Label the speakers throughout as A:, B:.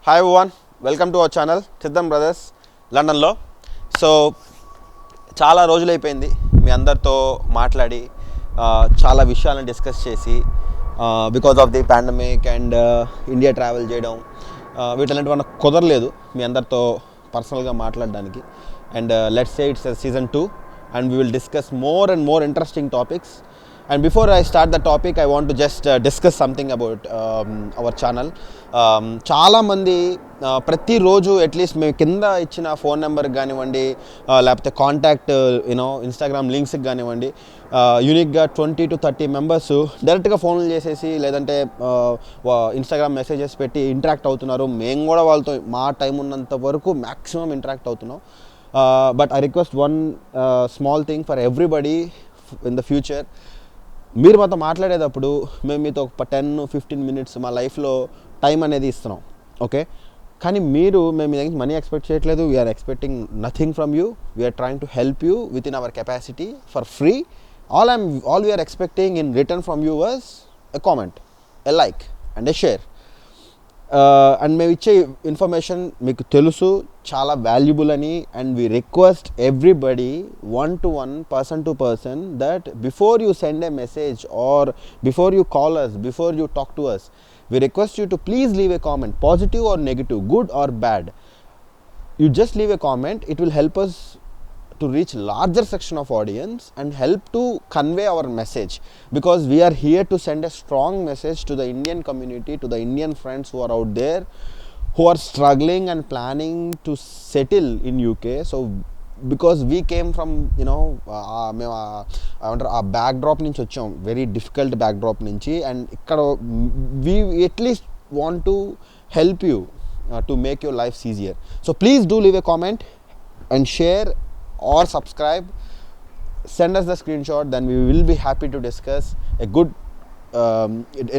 A: Hi everyone, welcome to our channel సిద్ధం brothers లండన్లో. So చాలా రోజులైపోయింది మీ అందరితో మాట్లాడి చాలా విషయాలను డిస్కస్ చేసి because of the pandemic and India travel చేయడం వీటన్నిటి వల్ల కుదరలేదు మీ అందరితో పర్సనల్గా మాట్లాడడానికి. And let's say it's season 2 and we will discuss more and more interesting topics. And before I start the topic, I want to just discuss something about our channel. చాలా మంది ప్రతిరోజు అట్లీస్ట్ మేము కింద ఇచ్చిన ఫోన్ నెంబర్కి కానివ్వండి లేకపోతే contact Instagram లింక్స్కి కానివ్వండి యూనిక్గా 20 to 30 మెంబర్స్ డైరెక్ట్గా ఫోన్లు చేసేసి లేదంటే ఇన్స్టాగ్రామ్ మెసేజెస్ పెట్టి ఇంటరాక్ట్ అవుతున్నారు. మేము కూడా వాళ్ళతో మా టైం ఉన్నంత వరకు మ్యాక్సిమం ఇంటరాక్ట్ అవుతున్నాం. But I request one small thing for everybody in the future. మీరు మాతో మాట్లాడేటప్పుడు మేము మీతో ఒక 10-15 minutes మా లైఫ్లో టైం అనేది ఇస్తున్నాం, ఓకే? కానీ మీరు మేము మీ దగ్గర మనీ ఎక్స్పెక్ట్ చేయట్లేదు. We are expecting nothing from you. We are trying to help you within our capacity for free. All we are expecting in return from you was a comment, a like and a share. And మేము ఇచ్చే information మీకు తెలుసు చాలా valuable అని. And we request everybody 1-to-1, person-to-person that before you send a message or before you call us, before you talk to us, we request you to please leave a comment, positive or negative, good or bad. You just leave a comment. It will help us to reach larger section of audience and help to convey our message, because we are here to send a strong message to the Indian community, to the Indian friends who are out there who are struggling and planning to settle in UK. So because we came from మేము ఆ backdrop నుంచి వచ్చాం, very difficult backdrop నుంచి. And ఇక్కడ we at least want to help you to make your lives easier. So please do leave a comment and share or subscribe. Send us the screenshot, then we will be happy to discuss a good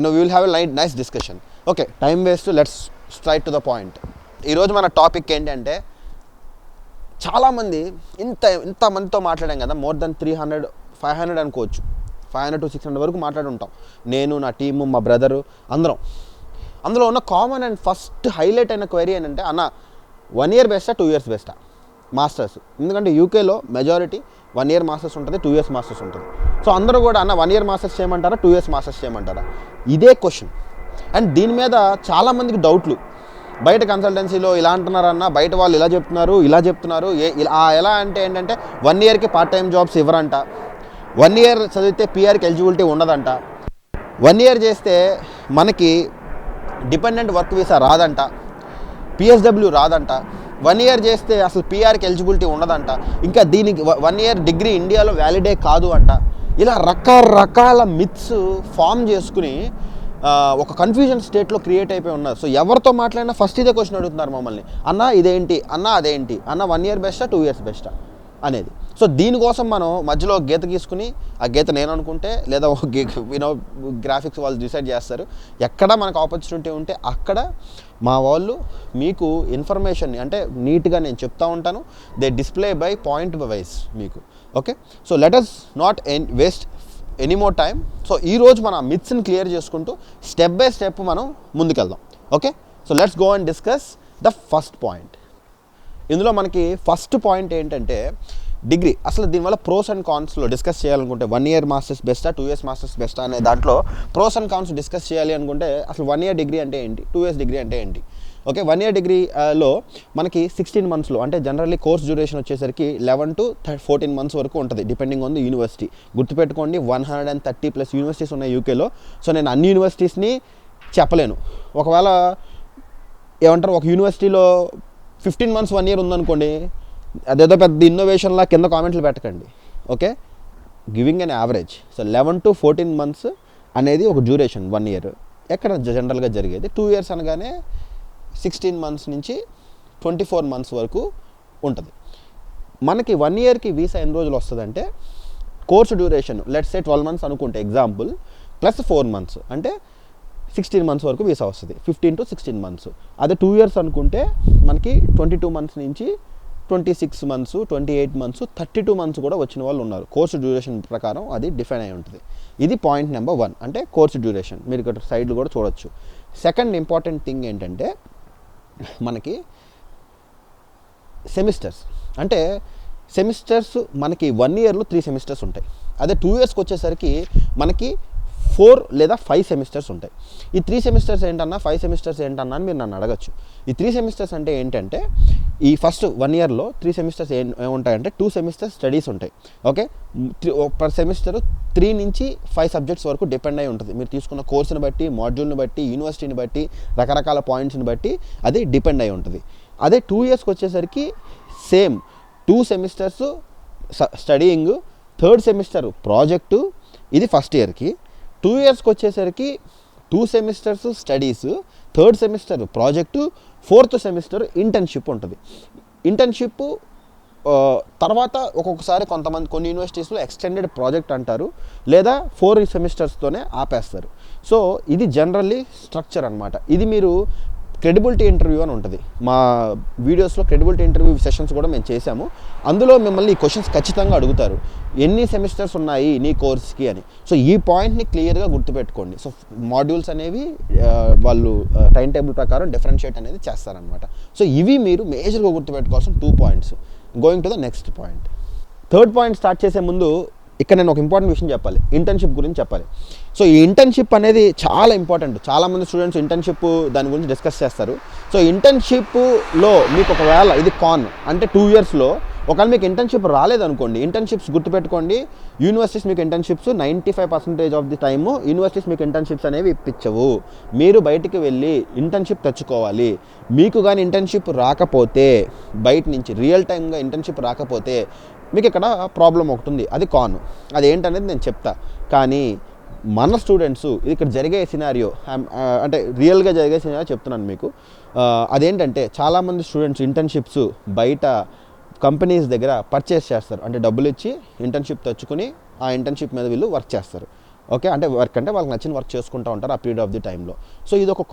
A: we will have a nice discussion. Okay, time waste, let's straight to the point. ఈ రోజు మన topic ఏంటంటే, చాలామంది ఇంత మందితో మాట్లాడాం కదా, more than 300-500 అనుకోవచ్చు, 500 to 600 వరకు మాట్లాడుంటాం. నేను, నా టీము, మా బ్రదరు అందరం. అందులో ఉన్న కామన్ అండ్ ఫస్ట్ హైలైట్ అయిన క్వైరీ ఏంటంటే, అన్న 1 year బెస్టా 2 years బెస్టా మాస్టర్స్? ఎందుకంటే యూకేలో మెజారిటీ 1 year మాస్టర్స్ ఉంటుంది, 2 years మాస్టర్స్ ఉంటుంది. సో అందరూ కూడా అన్న 1 year మాస్టర్స్ చేయమంటారా, 2 years మాస్టర్స్ చేయమంటారా? ఇదే క్వశ్చన్. అండ్ దీని మీద చాలామందికి డౌట్లు. బయట కన్సల్టెన్సీలో ఇలా అంటున్నారన్న, బయట వాళ్ళు ఇలా చెప్తున్నారు. ఎలా అంటే ఏంటంటే 1 yearకి పార్ట్ టైం జాబ్స్ ఇవ్వరంట, 1 year చదివితే పిఆర్కి ఎలిజిబిలిటీ ఉండదంట, 1 year చేస్తే మనకి డిపెండెంట్ వర్క్ వీసా రాదంట, పిఎస్డబ్ల్యూ రాదంట, 1 year చేస్తే అసలు పిఆర్కి ఎలిజిబిలిటీ ఉండదంట, ఇంకా దీనికి 1 year డిగ్రీ ఇండియాలో వ్యాలిడే కాదు అంట. ఇలా రకరకాల మిత్స్ ఫామ్ చేసుకుని ఒక కన్ఫ్యూజన్ స్టేట్లో క్రియేట్ అయిపోయి ఉన్నారు. సో ఎవరితో మాట్లాడినా ఫస్ట్ ఇదే క్వశ్చన్ అడుగుతున్నారు మమ్మల్ని, అన్న ఇదేంటి, అన్న అదేంటి, అన్న 1 year బెస్టా 2 years బెస్టా అనేది. సో దీనికోసం మనం మధ్యలో గీత గీసుకుని, ఆ గీత నేను అనుకుంటే లేదా గ్రాఫిక్స్ వాళ్ళు డిసైడ్ చేస్తారు, ఎక్కడ మనకు ఆపర్చునిటీ ఉంటే అక్కడ మా వాళ్ళు మీకు ఇన్ఫర్మేషన్ని అంటే నీట్గా నేను చెప్తా ఉంటాను. The display by point wise మీకు, okay? So let us not waste any more time. So ఈరోజు మన మిత్స్ని క్లియర్ చేసుకుంటూ స్టెప్ బై స్టెప్ మనం ముందుకెళ్దాం, okay? So let's go and discuss the first point. ఇందులో మనకి ఫస్ట్ పాయింట్ ఏంటంటే డిగ్రీ. అసలు దీనివల్ల ప్రోస్ అండ్ కాన్స్లో డిస్కస్ చేయాలనుకుంటే 1 year మాస్టర్స్ బెస్టా 2 years మాస్టర్స్ బెస్టా అనే దాంట్లో ప్రోస్ అండ్ కాన్స్ డిస్కస్ చేయాలి అనుకుంటే అసలు 1 year డిగ్రీ అంటే ఏంటి, 2 years డిగ్రీ అంటే ఏంటి? ఓకే, 1 year డిగ్రీలో మనకి 16 monthsలో అంటే జనరల్లీ కోర్స్ డ్యూరేషన్ వచ్చేసరికి 11 to 14 months వరకు ఉంటుంది, డిపెండింగ్ ఆన్ ది యూనివర్సిటీ. గుర్తుపెట్టుకోండి, 130+ యూనివర్సిటీస్ ఉన్నాయి యూకేలో. సో నేను అన్ని యూనివర్సిటీస్ని చెప్పలేను. ఒకవేళ ఏమంటారు, ఒక యూనివర్సిటీలో 15 months 1 year ఉందనుకోండి, అదేదో పెద్ద ఇన్నోవేషన్లా కింద కామెంట్లు పెట్టకండి, okay? Giving an average. So 11 to 14 months అనేది ఒక డ్యూరేషన్ 1 year. ఎక్కడ జనరల్గా జరిగేది 2 years అనగానే 16 months నుంచి 24 months వరకు ఉంటుంది. మనకి 1 yearకి వీసా ఎన్ని రోజులు వస్తుందంటే, course duration let's say 12 months అనుకుంటే ఎగ్జాంపుల్, ప్లస్ 4 months అంటే 16 months వరకు వీసా వస్తుంది, 15 to 16 months. అదే 2 years అనుకుంటే మనకి 22 months నుంచి 26 months, 28 months, 32 months కూడా వచ్చిన వాళ్ళు ఉన్నారు. కోర్సు డ్యూరేషన్ ప్రకారం అది డిఫైన్ అయి ఉంటుంది. ఇది పాయింట్ నెంబర్ 1, అంటే కోర్సు డ్యూరేషన్. మీరు ఇక్కడ సైడ్లు కూడా చూడొచ్చు. సెకండ్ ఇంపార్టెంట్ థింగ్ ఏంటంటే, మనకి సెమిస్టర్స్ అంటే సెమిస్టర్స్ మనకి 1 ఇయర్లో 3 సెమిస్టర్స్ ఉంటాయి. అదే 2 ఇయర్స్కి వచ్చేసరికి మనకి 4 లేదా 5 సెమిస్టర్స్ ఉంటాయి. ఈ 3 సెమిస్టర్స్ ఏంటన్నా 5 సెమిస్టర్స్ ఏంటన్నా అని మీరు నన్ను అడగచ్చు. ఈ 3 సెమిస్టర్స్ అంటే ఏంటంటే ఈ ఫస్ట్ 1 ఇయర్లో 3 సెమిస్టర్స్ ఏముంటాయంటే 2 సెమిస్టర్స్ స్టడీస్ ఉంటాయి. ఓకే, పర్ సెమిస్టర్ 3 నుంచి 5 సబ్జెక్ట్స్ వరకు డిపెండ్ అయి ఉంటుంది. మీరు తీసుకున్న కోర్సుని బట్టి, మాడ్యూల్ని బట్టి, యూనివర్సిటీని బట్టి, రకరకాల పాయింట్స్ని బట్టి అది డిపెండ్ అయి ఉంటుంది. అదే 2 ఇయర్స్కి వచ్చేసరికి same 2 semesters studying, 3rd semester project, ఇది ఫస్ట్ ఇయర్కి. 2 ఇయర్స్కి వచ్చేసరికి 2 semesters studies, 3rd semester project, 4th semester internship ఉంటుంది. ఇంటర్న్షిప్ తర్వాత ఒక్కొక్కసారి కొన్ని యూనివర్సిటీస్లో ఎక్స్టెండెడ్ ప్రాజెక్ట్ అంటారు, లేదా 4 సెమిస్టర్స్తోనే ఆపేస్తారు. సో ఇది జనరల్లీ స్ట్రక్చర్ అనమాట. ఇది మీరు క్రెడిబిలిటీ ఇంటర్వ్యూ అని ఉంటుంది. మా వీడియోస్లో క్రెడిబిలిటీ ఇంటర్వ్యూ సెషన్స్ కూడా మేము చేశాము. అందులో మిమ్మల్ని ఈ క్వశ్చన్స్ ఖచ్చితంగా అడుగుతారు, ఎన్ని సెమిస్టర్స్ ఉన్నాయి నీ కోర్స్కి అని. సో ఈ పాయింట్ని క్లియర్గా గుర్తుపెట్టుకోండి. సో మాడ్యూల్స్ అనేవి వాళ్ళు టైం టేబుల్ ప్రకారం డిఫరెన్షియేట్ అనేది చేస్తారనమాట. సో ఇవి మీరు మేజర్గా గుర్తుపెట్టుకోవాల్సిన 2 points. Going to the next point. 3rd point start చేసే ముందు ఇక్కడ నేను ఒక ఇంపార్టెంట్ విషయం చెప్పాలి, ఇంటర్న్షిప్ గురించి చెప్పాలి. సో ఈ ఇంటర్న్షిప్ అనేది చాలా ఇంపార్టెంట్. చాలామంది స్టూడెంట్స్ ఇంటర్న్షిప్ దాని గురించి డిస్కస్ చేస్తారు. సో ఇంటర్న్షిప్లో మీకు ఒకవేళ ఇది అంటే 2 ఇయర్స్లో ఒకవేళ మీకు ఇంటర్న్షిప్ రాలేదనుకోండి, ఇంటర్న్షిప్స్ గుర్తుపెట్టుకోండి, యూనివర్సిటీస్ మీకు internships 95% of the time universities మీకు ఇంటర్న్షిప్స్ అనేవి ఇప్పించవు. మీరు బయటికి వెళ్ళి ఇంటర్న్షిప్ తెచ్చుకోవాలి. మీకు కానీ ఇంటర్న్షిప్ రాకపోతే, బయట నుంచి రియల్ టైమ్గా ఇంటర్న్షిప్ రాకపోతే మీకు ఇక్కడ ప్రాబ్లం ఒకటి ఉంది, అది అదేంటనేది నేను చెప్తా. కానీ మన స్టూడెంట్స్ ఇది ఇక్కడ జరిగే సినారియో అంటే రియల్గా జరిగే సినారియో చెప్తున్నాను మీకు. అదేంటంటే చాలామంది స్టూడెంట్స్ ఇంటర్న్షిప్స్ బయట కంపెనీస్ దగ్గర పర్చేస్ చేస్తారు. అంటే డబ్బులు ఇచ్చి ఇంటర్న్షిప్ తెచ్చుకుని ఆ ఇంటర్న్షిప్ మీద వీళ్ళు వర్క్ చేస్తారు. ఓకే, అంటే వాళ్ళకి నచ్చిన వర్క్ చేసుకుంటూ ఉంటారు ఆ పీరియడ్ ఆఫ్ ది టైంలో. సో ఇది ఒక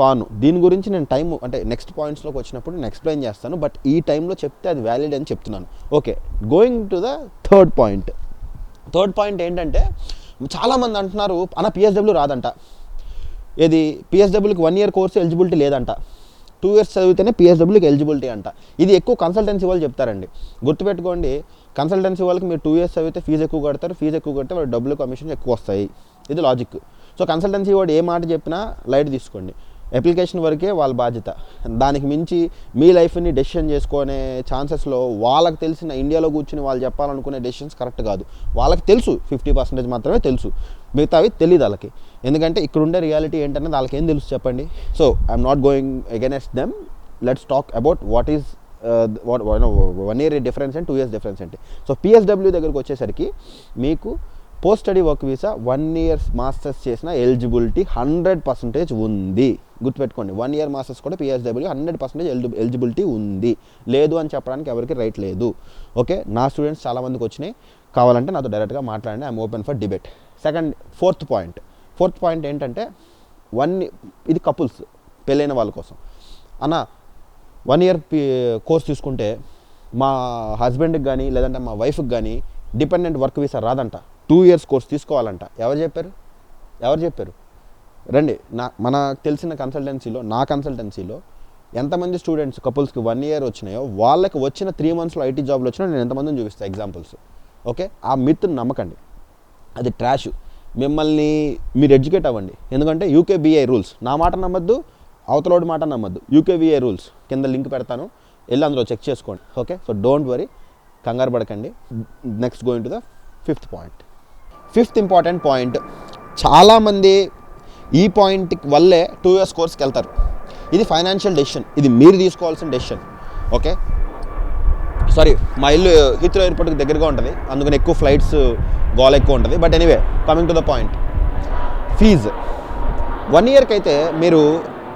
A: దీని గురించి నేను అంటే నెక్స్ట్ పాయింట్స్లోకి వచ్చినప్పుడు నేను ఎక్స్ప్లెయిన్ చేస్తాను. బట్ ఈ టైంలో చెప్తే అది వ్యాలిడ్ అని చెప్తున్నాను. Okay, going to the 3rd point. 3rd point ఏంటంటే చాలామంది అంటున్నారు అన్న పిఎస్డబ్ల్యూ రాదంట, ఏది పిఎస్డబ్ల్యూకి 1 ఇయర్ కోర్సు ఎలిజిబిలిటీ లేదంట, 2 ఇయర్స్ చదివితేనే పిఎస్డబ్ల్యూకి ఎలిజిబిలిటీ అంట. ఇది ఎక్కువ కన్సల్టెన్సీ వాళ్ళు చెప్తారండి. గుర్తుపెట్టుకోండి, కన్సల్టెన్సీ వాళ్ళకి మీరు 2 ఇయర్స్ చదివితే ఫీజు ఎక్కువ కడతారు, ఫీజు ఎక్కువ కడితే వాళ్ళు డబ్బులు కమిషన్ ఎక్కువ వస్తాయి. ఇది లాజిక్. సో కన్సల్టెన్సీ వాడు ఏ మాట చెప్పినా లైట్ తీసుకోండి. అప్లికేషన్ వరకే వాళ్ళ బాధ్యత. దానికి మించి మీ లైఫ్ని డెసిషన్ చేసుకునే ఛాన్సెస్లో వాళ్ళకి తెలిసిన ఇండియాలో కూర్చుని వాళ్ళు చెప్పాలనుకునే డెసిషన్స్ కరెక్ట్ కాదు. వాళ్ళకి తెలుసు 50% మాత్రమే తెలుసు, మిగతావి తెలియదు వాళ్ళకి. ఎందుకంటే ఇక్కడ ఉండే రియాలిటీ ఏంటనేది వాళ్ళకి ఏం తెలుసు చెప్పండి. So I'm not going against them. Let's talk about what is 1 year difference and 2 years difference అంటే. సో పిఎస్డబ్ల్యూ దగ్గరకు వచ్చేసరికి మీకు post study work visa 1 year masters చేసిన ఎలిజిబిలిటీ 100% ఉంది. గుర్తుపెట్టుకోండి, 1 ఇయర్ మాస్టర్స్ కూడా పిఎస్డబ్ల్యూ 100% ఎలిజిబిలిటీ ఉంది. లేదు అని చెప్పడానికి ఎవరికి రైట్ లేదు. ఓకే, నా స్టూడెంట్స్ చాలామందికి వచ్చినాయి, కావాలంటే నాతో డైరెక్ట్గా మాట్లాడండి. I'm open for debate. 4th point ఏంటంటే ఇది కపుల్స్, పెళ్ళైన వాళ్ళ కోసం. అన్న 1 ఇయర్ కోర్స్ తీసుకుంటే మా హస్బెండ్కి కానీ లేదంటే మా వైఫ్కి కానీ డిపెండెంట్ వర్క్ వీసా రాదంట, 2 ఇయర్స్ కోర్స్ తీసుకోవాలంట. ఎవరు చెప్పారు? రండి, మనకు తెలిసిన నా కన్సల్టెన్సీలో ఎంతమంది స్టూడెంట్స్ కపుల్స్కి 1 ఇయర్ వచ్చినాయో వాళ్ళకి వచ్చిన 3 మంత్స్లో ఐటీ జాబ్లు వచ్చినా నేను ఎంతమందిని చూపిస్తాను ఎగ్జాంపుల్స్. ఓకే, ఆ మిత్ని నమ్మకండి, అది ట్రాష్. మీరు ఎడ్యుకేట్ అవ్వండి. ఎందుకంటే యూకేబీఐ రూల్స్, నా మాట నమ్మద్దు, అవతలోడి మాట నమ్మద్దు. యూకేబీఐ రూల్స్ కింద లింక్ పెడతాను, వెళ్ళి అందులో చెక్ చేసుకోండి. ఓకే, సో డోంట్ వరీ, కంగారు పడకండి. Next going to the 5th point. 5th important point. చాలామంది ఈ పాయింట్ వల్లే 2 ఇయర్స్ కోర్స్కి వెళ్తారు. ఇది ఫైనాన్షియల్ డెసిషన్, ఇది మీరు తీసుకోవాల్సిన డెసిషన్. ఓకే, సారీ, మా ఇల్లు హీత్రో ఎయిర్పోర్ట్కి దగ్గరగా ఉంటుంది, అందుకని ఎక్కువ ఫ్లైట్స్ గోల్ ఎక్కువ ఉంటుంది. But anyway, coming to the point, fee 1 ఇయర్కి అయితే మీరు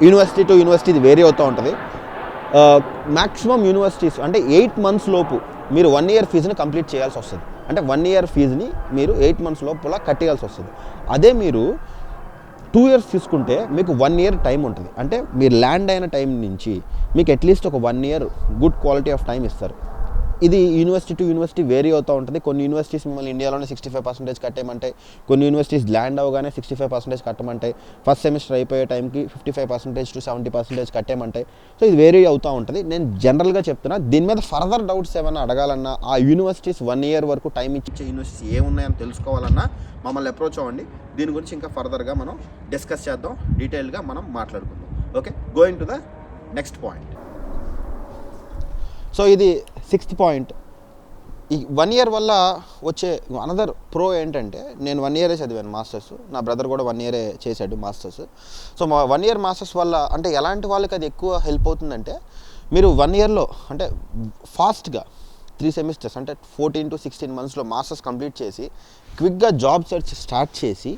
A: యూనివర్సిటీ టు యూనివర్సిటీ ఇది వేరీ అవుతూ ఉంటుంది. మ్యాక్సిమం యూనివర్సిటీస్ అంటే 8 months లోపు మీరు 1 ఇయర్ ఫీజుని కంప్లీట్ చేయాల్సి వస్తుంది. అంటే 1 ఇయర్ ఫీజుని మీరు 8 months లోపల కట్టేయాల్సి వస్తుంది. అదే మీరు 2 ఇయర్స్ తీసుకుంటే మీకు 1 ఇయర్ టైం ఉంటుంది. అంటే మీరు ల్యాండ్ అయిన టైం నుంచి మీకు అట్లీస్ట్ ఒక 1 year good quality of time ఇస్తారు. ఇది యూనివర్సిటీ టు యూనివర్సిటీ వేరీ అవుతూ ఉంటుంది. కొన్ని యూనివర్సిటీస్ మిమ్మల్ని ఇండియాలోనే 65% కట్టేయమంటాయి, కొన్ని యూనివర్సిటీస్ ల్యాండ్ అవగానే 65% కట్టమంటాయి, ఫస్ట్ సెమిస్టర్ అయిపోయే టైంకి 55% టు 70% కట్టేయమంటాయి. సో ఇది వేరీ అవుతూ ఉంటుంది. నేను జనరల్గా చెప్తున్నా, దీని మీద ఫర్దర్ డౌట్స్ ఏమైనా అడగాలన్నా, ఆ యూనివర్సిటీస్ 1 year వరకు టైం ఇచ్చే యూనివర్సిటీస్ ఏమున్నాయని తెలుసుకోవాలన్నా మమ్మల్ని అప్రోచ్ అవ్వండి. దీని గురించి ఇంకా ఫర్దర్గా మనం డిస్కస్ చేద్దాం, డీటెయిల్గా మనం మాట్లాడుకుందాం. Okay, going to the next point. So ఇది 6th పాయింట్. ఈ 1 year వల్ల వచ్చే అనదర్ ప్రో ఏంటంటే, నేను 1 year చదివాను మాస్టర్స్, నా బ్రదర్ కూడా 1 year చేశాడు మాస్టర్స్. సో మా 1 year మాస్టర్స్ వల్ల అంటే ఎలాంటి వాళ్ళకి అది ఎక్కువ హెల్ప్ అవుతుందంటే, మీరు 1 yearలో అంటే ఫాస్ట్గా 3 semesters అంటే 14 to 16 monthsలో మాస్టర్స్ కంప్లీట్ చేసి క్విక్గా జాబ్ సెర్చ్ స్టార్ట్ చేసి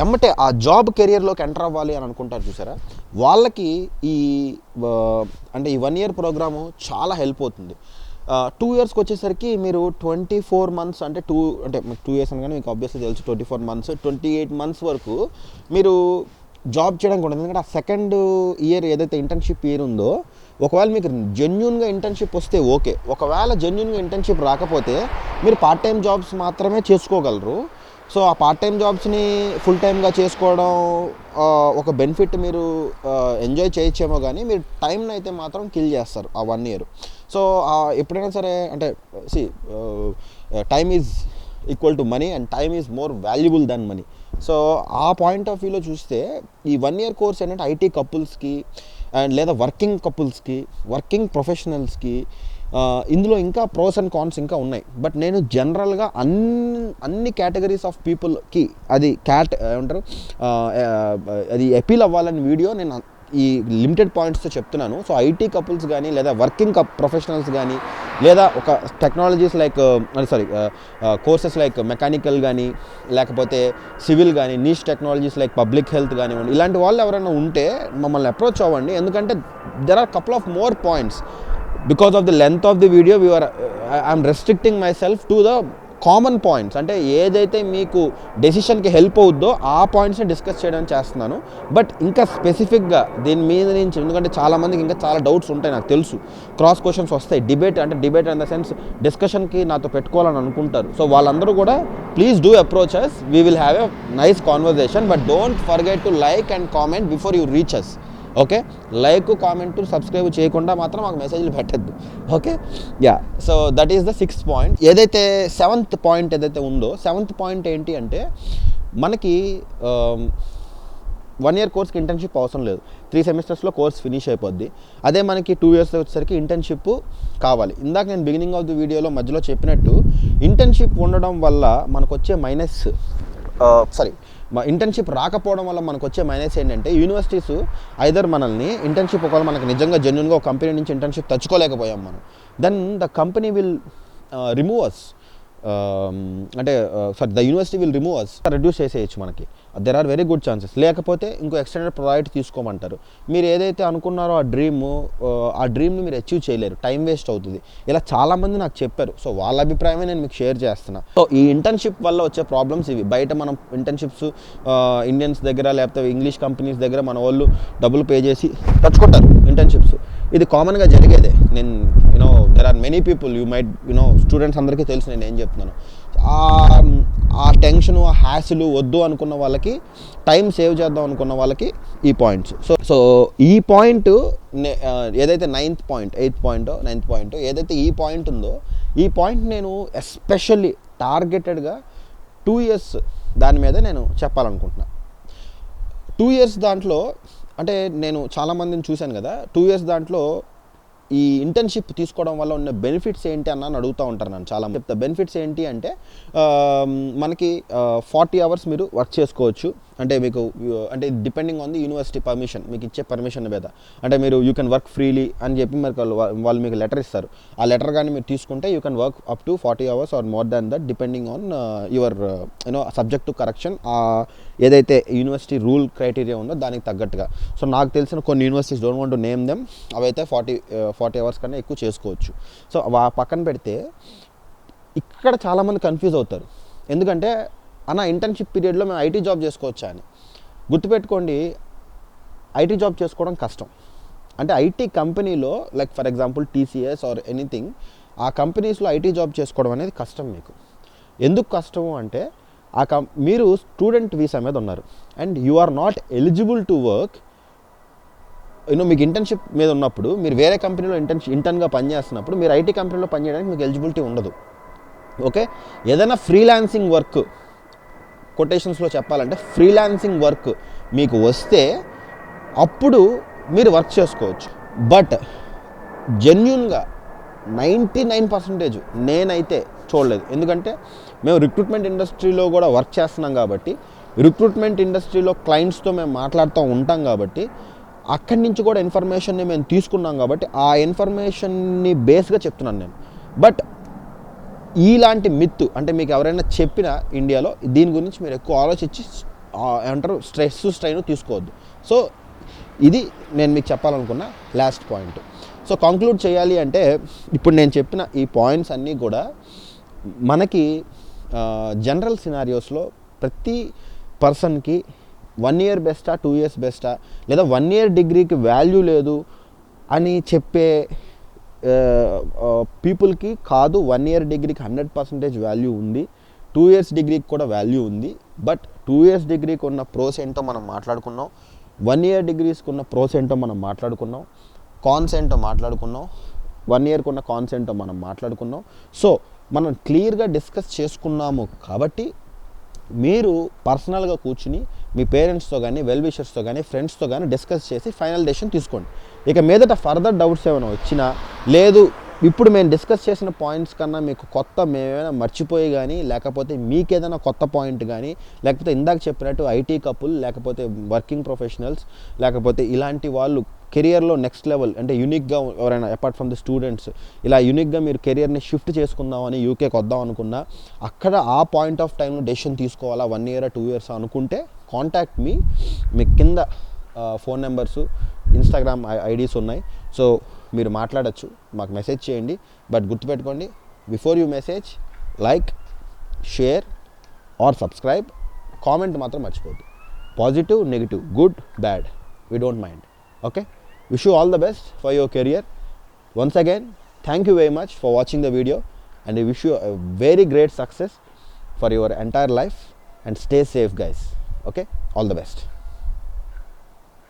A: ఎమ్మటే ఆ జాబ్ కెరియర్లోకి ఎంటర్ అవ్వాలి అని అనుకుంటారు చూసారా, వాళ్ళకి ఈ అంటే ఈ 1 year ప్రోగ్రాము చాలా హెల్ప్ అవుతుంది. 2 yearsకి వచ్చేసరికి మీరు 24 months అంటే 2 years అనగానే మీకు ఆబ్వియస్లీ తెలుసు 24 months 28 months వరకు మీరు జాబ్ చేయడానికి ఉంటుంది. ఎందుకంటే ఆ సెకండ్ ఇయర్ ఏదైతే ఇంటర్న్షిప్ ఇయర్ ఉందో, ఒకవేళ మీకు జెన్యూన్గా ఇంటర్న్షిప్ వస్తే ఓకే, ఒకవేళ జెన్యూన్గా ఇంటర్న్షిప్ రాకపోతే మీరు పార్ట్ టైం జాబ్స్ మాత్రమే చేసుకోగలరు. సో ఆ పార్ట్ టైం జాబ్స్ని ఫుల్ టైమ్గా చేసుకోవడం ఒక బెనిఫిట్, మీరు ఎంజాయ్ చేయొచ్చేమో కానీ మీరు టైంని అయితే మాత్రం కిల్ చేస్తారు ఆ 1 year. సో ఎప్పుడైనా సరే అంటే time is equal to money and time is more valuable than money. So ఆ పాయింట్ ఆఫ్ వ్యూలో చూస్తే ఈ 1 year కోర్స్ ఏంటంటే ఐటీ కపుల్స్కి అండ్ లేదా వర్కింగ్ కపుల్స్కి, వర్కింగ్ ప్రొఫెషనల్స్కి ఇందులో ఇంకా ప్రోస్ అండ్ కాన్స్ ఇంకా ఉన్నాయి. బట్ నేను జనరల్గా అన్ని కేటగిరీస్ ఆఫ్ పీపుల్కి అది ఏమంటారు అది అపీల్ అవ్వాలని వీడియో నేను ఈ లిమిటెడ్ పాయింట్స్తో చెప్తున్నాను. సో ఐటీ కపుల్స్ కానీ లేదా వర్కింగ్ ప్రొఫెషనల్స్ కానీ లేదా ఒక technologies like courses like mechanical కానీ లేకపోతే సివిల్ కానీ, niche technologies like public health కానివ్వండి, ఇలాంటి వాళ్ళు ఎవరైనా ఉంటే మమ్మల్ని అప్రోచ్ అవ్వండి. ఎందుకంటే there are couple of more points. Because of the length of the video I'm restricting myself to the common points. అంటే ఏదైతే మీకు డెసిషన్కి హెల్ప్ అవుద్దో ఆ పాయింట్స్ని డిస్కస్ చేయడానికి చేస్తున్నాను. బట్ ఇంకా స్పెసిఫిక్గా దీని మీద నుంచి, ఎందుకంటే చాలామందికి ఇంకా చాలా డౌట్స్ ఉంటాయి నాకు తెలుసు, క్రాస్ క్వశ్చన్స్ వస్తాయి, డిబేట్ ఇన్ ద సెన్స్ డిస్కషన్కి నాతో పెట్టుకోవాలని అనుకుంటారు. సో వాళ్ళందరూ కూడా please do approach us, we will have a nice conversation. But don't forget to like and comment before you reach us. Okay, like, comment, subscribe చేయకుండా మాత్రం మాకు మెసేజ్లు పెట్టద్దు. Okay, ya. So that is the 6th point. ఏదైతే 7th point ఏదైతే ఉందో, 7th point ఏంటి అంటే, మనకి 1 year కోర్స్కి ఇంటర్న్షిప్ అవసరం లేదు, 3 సెమిస్టర్స్లో కోర్స్ ఫినిష్ అయిపోద్ది. అదే మనకి 2 years వచ్చేసరికి ఇంటర్న్షిప్ కావాలి. ఇందాక నేను బిగినింగ్ ఆఫ్ ది వీడియోలో మధ్యలో చెప్పినట్టు, ఇంటర్న్షిప్ ఉండడం వల్ల మనకు వచ్చే ఇంటర్న్షిప్ రాకపోవడం వల్ల మనకు వచ్చే మైనస్ ఏంటంటే, యూనివర్సిటీస్ ఐదర్ మనల్ని ఇంటర్న్షిప్ ఒకవేళ మనకు నిజంగా జెన్యూన్గా ఒక కంపెనీ నుంచి ఇంటర్న్షిప్ తెచ్చుకోలేకపోయాం మనం, then the company will remove us, the university will remove us, reduce చేసేయచ్చు మనకి. There are very good chances. లేకపోతే ఇంకో ఎక్స్టెండెడ్ ప్రాజెక్ట్ తీసుకోమంటారు. మీరు ఏదైతే అనుకున్నారో ఆ డ్రీమ్ని మీరు అచీవ్ చేయలేరు, టైం వేస్ట్ అవుతుంది. ఇలా చాలామంది నాకు చెప్పారు. సో వాళ్ళ అభిప్రాయమే నేను మీకు షేర్ చేస్తున్నా. సో ఈ ఇంటర్న్షిప్ వల్ల వచ్చే ప్రాబ్లమ్స్ ఇవి. బయట మనం ఇంటర్న్షిప్స్ ఇండియన్స్ దగ్గర లేకపోతే ఇంగ్లీష్ కంపెనీస్ దగ్గర మన వాళ్ళు డబ్బులు పే చేసి తెచ్చుకుంటారు ఇంటర్న్షిప్స్. ఇది కామన్గా జరిగేదే. నేను there are many people, students అందరికీ తెలుసు నేను ఏం చెప్తున్నాను. ఆ టెన్షను, ఆ హ్యాసిలు వద్దు అనుకున్న వాళ్ళకి, టైం సేవ్ చేద్దాం అనుకున్న వాళ్ళకి ఈ పాయింట్స్. సో ఈ పాయింట్ ఏదైతే 9th point, 8th point, 9th point ఏదైతే ఈ పాయింట్ ఉందో, ఈ పాయింట్ నేను ఎస్పెషల్లీ టార్గెటెడ్గా 2 years దాని మీద నేను చెప్పాలనుకుంటున్నా. 2 years దాంట్లో అంటే నేను చాలామందిని చూశాను కదా, 2 years దాంట్లో ఈ ఇంటర్న్షిప్ తీసుకోవడం వల్ల ఉన్న బెనిఫిట్స్ ఏంటి అని అడుగుతూ ఉంటారు నన్ను చాలా. చెప్తా బెనిఫిట్స్ ఏంటి అంటే, మనకి 40 hours మీరు వర్క్ చేసుకోవచ్చు. అంటే మీకు అంటే depending on the university permission, మీకు ఇచ్చే పర్మిషన్ మీద. అంటే మీరు యూ కెన్ వర్క్ ఫ్రీలీ అని చెప్పి మరి వాళ్ళు మీకు లెటర్ ఇస్తారు. ఆ లెటర్ కానీ మీరు తీసుకుంటే you can work up to 40 hours or more than that, depending on your subject to correction. ఏదైతే యూనివర్సిటీ రూల్ క్రైటీరియా ఉందో దానికి తగ్గట్టుగా. సో నాకు తెలిసిన కొన్ని universities, don't want to name them, అవైతే 40 hours కన్నా ఎక్కువ చేసుకోవచ్చు. సో పక్కన పెడితే ఇక్కడ చాలామంది కన్ఫ్యూజ్ అవుతారు. ఎందుకంటే అన్న ఇంటర్న్షిప్ పీరియడ్లో మేము ఐటీ జాబ్ చేసుకోవచ్చా అని. గుర్తుపెట్టుకోండి, ఐటీ జాబ్ చేసుకోవడం కష్టం. అంటే ఐటీ కంపెనీలో like for example TCS or anything, ఆ కంపెనీస్లో ఐటీ జాబ్ చేసుకోవడం అనేది కష్టం మీకు. ఎందుకు కష్టము అంటే మీరు స్టూడెంట్ వీసా మీద ఉన్నారు and you are not eligible to work. మీకు ఇంటర్న్షిప్ మీద ఉన్నప్పుడు మీరు వేరే కంపెనీలో ఇంటర్న్గా పనిచేస్తున్నప్పుడు మీరు ఐటీ కంపెనీలో పనిచేయడానికి మీకు ఎలిజిబిలిటీ ఉండదు. ఓకే, ఏదైనా ఫ్రీలాన్సింగ్ వర్క్, కొటేషన్స్లో చెప్పాలంటే ఫ్రీలాన్సింగ్ వర్క్ మీకు వస్తే అప్పుడు మీరు వర్క్ చేసుకోవచ్చు. బట్ జెన్యూన్గా 99% నేనైతే చూడలేదు. ఎందుకంటే మేము రిక్రూట్మెంట్ ఇండస్ట్రీలో కూడా వర్క్ చేస్తున్నాం కాబట్టి, రిక్రూట్మెంట్ ఇండస్ట్రీలో క్లయింట్స్తో మేము మాట్లాడుతూ ఉంటాం కాబట్టి, అక్కడి నుంచి కూడా ఇన్ఫర్మేషన్ని మేము తీసుకున్నాం కాబట్టి ఆ ఇన్ఫర్మేషన్ని బేస్గా చెప్తున్నాను నేను. బట్ ఇలాంటి మిత్తు అంటే మీకు ఎవరైనా చెప్పినా ఇండియాలో దీని గురించి మీరు ఎక్కువ ఆలోచించి ఏమంటారు స్ట్రెయిన్ తీసుకోవద్దు. సో ఇది నేను మీకు చెప్పాలనుకున్న లాస్ట్ పాయింట్. సో కంక్లూడ్ చేయాలి అంటే ఇప్పుడు నేను చెప్పిన ఈ పాయింట్స్ అన్నీ కూడా మనకి జనరల్ సినారియోస్లో ప్రతి పర్సన్కి 1 year బెస్టా 2 years బెస్టా లేదా 1 year డిగ్రీకి వాల్యూ లేదు అని చెప్పే పీపుల్కి కాదు. 1 year డిగ్రీకి 100% వాల్యూ ఉంది, 2 years డిగ్రీకి కూడా వాల్యూ ఉంది. బట్ 2 years డిగ్రీకి ఉన్న ప్రోస్ ఏంటో మనం మాట్లాడుకున్నాం, 1 year డిగ్రీస్కి ఉన్న ప్రోస్ ఏంటో మనం మాట్లాడుకున్నాం, కాన్స్ ఏంటో మాట్లాడుకున్నాం, 1 yearకి ఉన్న కాన్స్ ఏంటో మనం మాట్లాడుకున్నాం. సో మనం క్లియర్గా డిస్కస్ చేసుకున్నాము కాబట్టి మీరు పర్సనల్గా కూర్చుని మీ పేరెంట్స్తో కానీ వెల్ విషర్స్తో కానీ ఫ్రెండ్స్తో కానీ డిస్కస్ చేసి ఫైనల్ డెసిషన్ తీసుకోండి. ఇక మీదట ఫర్దర్ డౌట్స్ ఏమైనా వచ్చినా, లేదు ఇప్పుడు మేము డిస్కస్ చేసిన పాయింట్స్ కన్నా మీకు కొత్త మేమేమైనా మర్చిపోయి కానీ, లేకపోతే మీకేదైనా కొత్త పాయింట్ కానీ, లేకపోతే ఇందాక చెప్పినట్టు ఐటీ కపుల్, లేకపోతే వర్కింగ్ ప్రొఫెషనల్స్, లేకపోతే ఇలాంటి వాళ్ళు కెరియర్లో నెక్స్ట్ లెవెల్ అంటే యూనిక్గా ఎవరైనా అపార్ట్ ఫ్రమ్ ది స్టూడెంట్స్ ఇలా యూనిక్గా మీరు కెరియర్ని షిఫ్ట్ చేసుకుందామని యూకేకి వద్దాం అనుకున్నా, అక్కడ ఆ పాయింట్ ఆఫ్ టైంలో డెసిషన్ తీసుకోవాలా 1 year 2 years అనుకుంటే కాంటాక్ట్ మీ. మీ కింద ఫోన్ నెంబర్సు, ఇన్స్టాగ్రామ్ ఐడీస్ ఉన్నాయి. సో మీరు మాట్లాడచ్చు, మాకు మెసేజ్ చేయండి. బట్ గుర్తుపెట్టుకోండి, before you message like, share or subscribe, comment మాత్రం మర్చిపోద్దు. Positive, negative, good, bad, we don't mind. Okay, wish you all the best for your career. Once again, thank you very much for watching the video, and I wish you a very great success for your entire life, and stay safe guys. Okay, all the best.